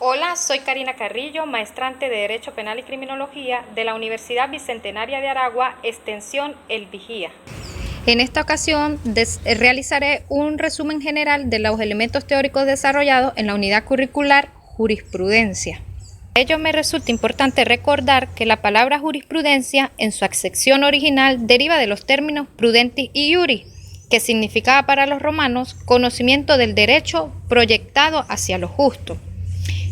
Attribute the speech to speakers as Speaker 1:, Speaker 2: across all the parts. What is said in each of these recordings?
Speaker 1: Hola, soy Karina Carrillo, maestrante de Derecho Penal y Criminología de la Universidad Bicentenaria de Aragua, Extensión El Vigía. En esta ocasión realizaré un resumen general de los elementos teóricos desarrollados en la unidad curricular Jurisprudencia. Por ello me resulta importante recordar que la palabra jurisprudencia en su acepción original deriva de los términos prudentis y iuris, que significaba para los romanos conocimiento del derecho proyectado hacia lo justo.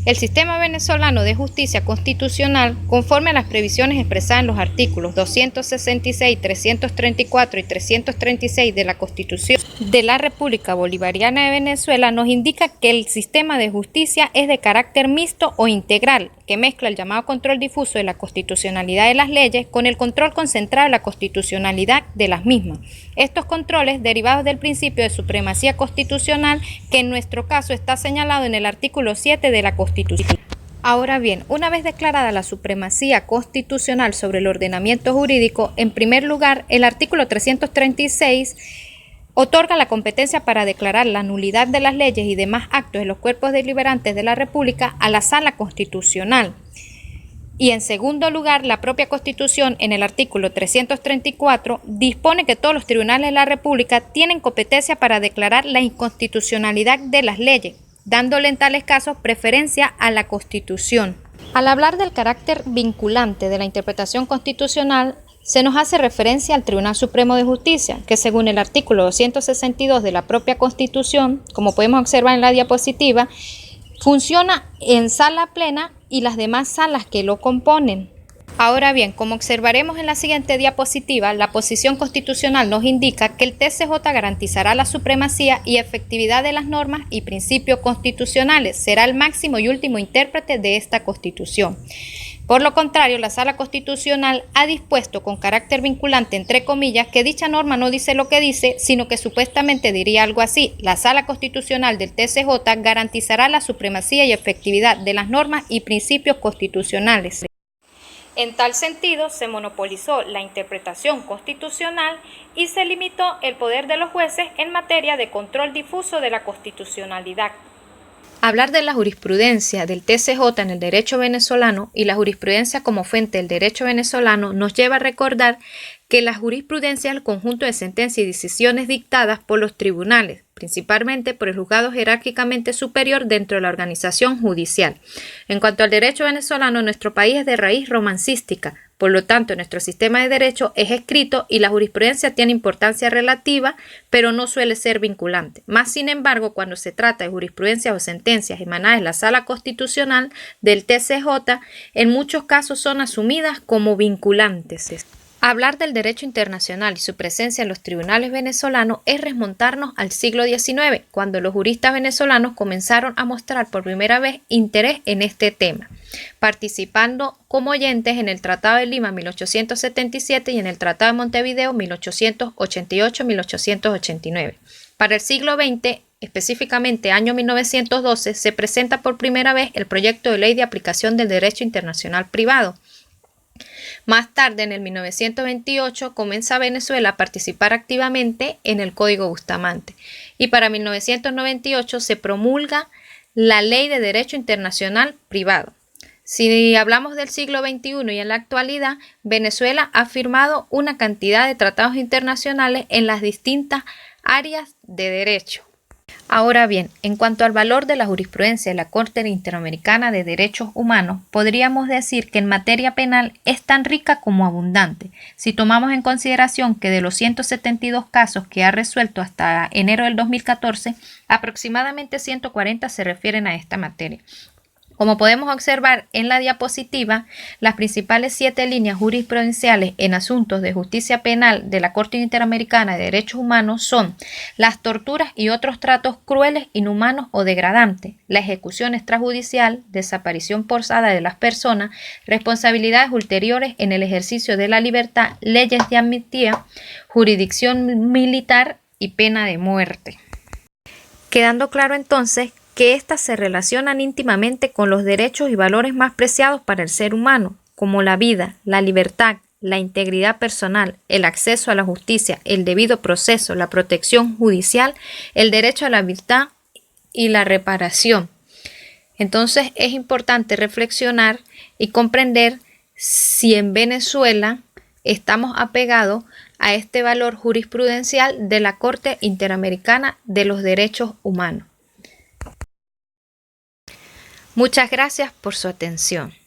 Speaker 1: El sistema venezolano de justicia constitucional, conforme a las previsiones expresadas en los artículos 266, 334 y 336 de la Constitución de la República Bolivariana de Venezuela, nos indica que el sistema de justicia es de carácter mixto o integral, que mezcla el llamado control difuso de la constitucionalidad de las leyes con el control concentrado de la constitucionalidad de las mismas. Estos controles derivados del principio de supremacía constitucional, que en nuestro caso está señalado en el artículo 7 de la Constitución. Ahora bien, una vez declarada la supremacía constitucional sobre el ordenamiento jurídico, en primer lugar, el artículo 336 otorga la competencia para declarar la nulidad de las leyes y demás actos de los cuerpos deliberantes de la República a la Sala Constitucional. Y en segundo lugar, la propia Constitución, en el artículo 334, dispone que todos los tribunales de la República tienen competencia para declarar la inconstitucionalidad de las leyes, dándole en tales casos preferencia a la Constitución. Al hablar del carácter vinculante de la interpretación constitucional, se nos hace referencia al Tribunal Supremo de Justicia, que según el artículo 262 de la propia Constitución, como podemos observar en la diapositiva, funciona en sala plena y las demás salas que lo componen. Ahora bien, como observaremos en la siguiente diapositiva, la posición constitucional nos indica que el TCJ garantizará la supremacía y efectividad de las normas y principios constitucionales, será el máximo y último intérprete de esta Constitución. Por lo contrario, la Sala Constitucional ha dispuesto con carácter vinculante, entre comillas, que dicha norma no dice lo que dice, sino que supuestamente diría algo así: la Sala Constitucional del TCJ garantizará la supremacía y efectividad de las normas y principios constitucionales. En tal sentido, se monopolizó la interpretación constitucional y se limitó el poder de los jueces en materia de control difuso de la constitucionalidad. Hablar de la jurisprudencia del TCJ en el derecho venezolano y la jurisprudencia como fuente del derecho venezolano nos lleva a recordar que la jurisprudencia es el conjunto de sentencias y decisiones dictadas por los tribunales, principalmente por el juzgado jerárquicamente superior dentro de la organización judicial. En cuanto al derecho venezolano, nuestro país es de raíz romancística, por lo tanto nuestro sistema de derecho es escrito y la jurisprudencia tiene importancia relativa, pero no suele ser vinculante. Más sin embargo, cuando se trata de jurisprudencia o sentencias emanadas de la Sala Constitucional del TCJ, en muchos casos son asumidas como vinculantes. Hablar del derecho internacional y su presencia en los tribunales venezolanos es remontarnos al siglo XIX, cuando los juristas venezolanos comenzaron a mostrar por primera vez interés en este tema, participando como oyentes en el Tratado de Lima 1877 y en el Tratado de Montevideo 1888-1889. Para el siglo XX, específicamente año 1912, se presenta por primera vez el proyecto de ley de aplicación del derecho internacional privado. Más tarde, en el 1928, comienza Venezuela a participar activamente en el Código Bustamante y para 1998 se promulga la Ley de Derecho Internacional Privado. Si hablamos del siglo XXI y en la actualidad, Venezuela ha firmado una cantidad de tratados internacionales en las distintas áreas de derecho. Ahora bien, en cuanto al valor de la jurisprudencia de la Corte Interamericana de Derechos Humanos, podríamos decir que en materia penal es tan rica como abundante, si tomamos en consideración que de los 172 casos que ha resuelto hasta enero del 2014, aproximadamente 140 se refieren a esta materia. Como podemos observar en la diapositiva, las principales 7 líneas jurisprudenciales en asuntos de justicia penal de la Corte Interamericana de Derechos Humanos son las torturas y otros tratos crueles, inhumanos o degradantes, la ejecución extrajudicial, desaparición forzada de las personas, responsabilidades ulteriores en el ejercicio de la libertad, leyes de amnistía, jurisdicción militar y pena de muerte. Quedando claro entonces que éstas se relacionan íntimamente con los derechos y valores más preciados para el ser humano, como la vida, la libertad, la integridad personal, el acceso a la justicia, el debido proceso, la protección judicial, el derecho a la libertad y la reparación. Entonces es importante reflexionar y comprender si en Venezuela estamos apegados a este valor jurisprudencial de la Corte Interamericana de los Derechos Humanos. Muchas gracias por su atención.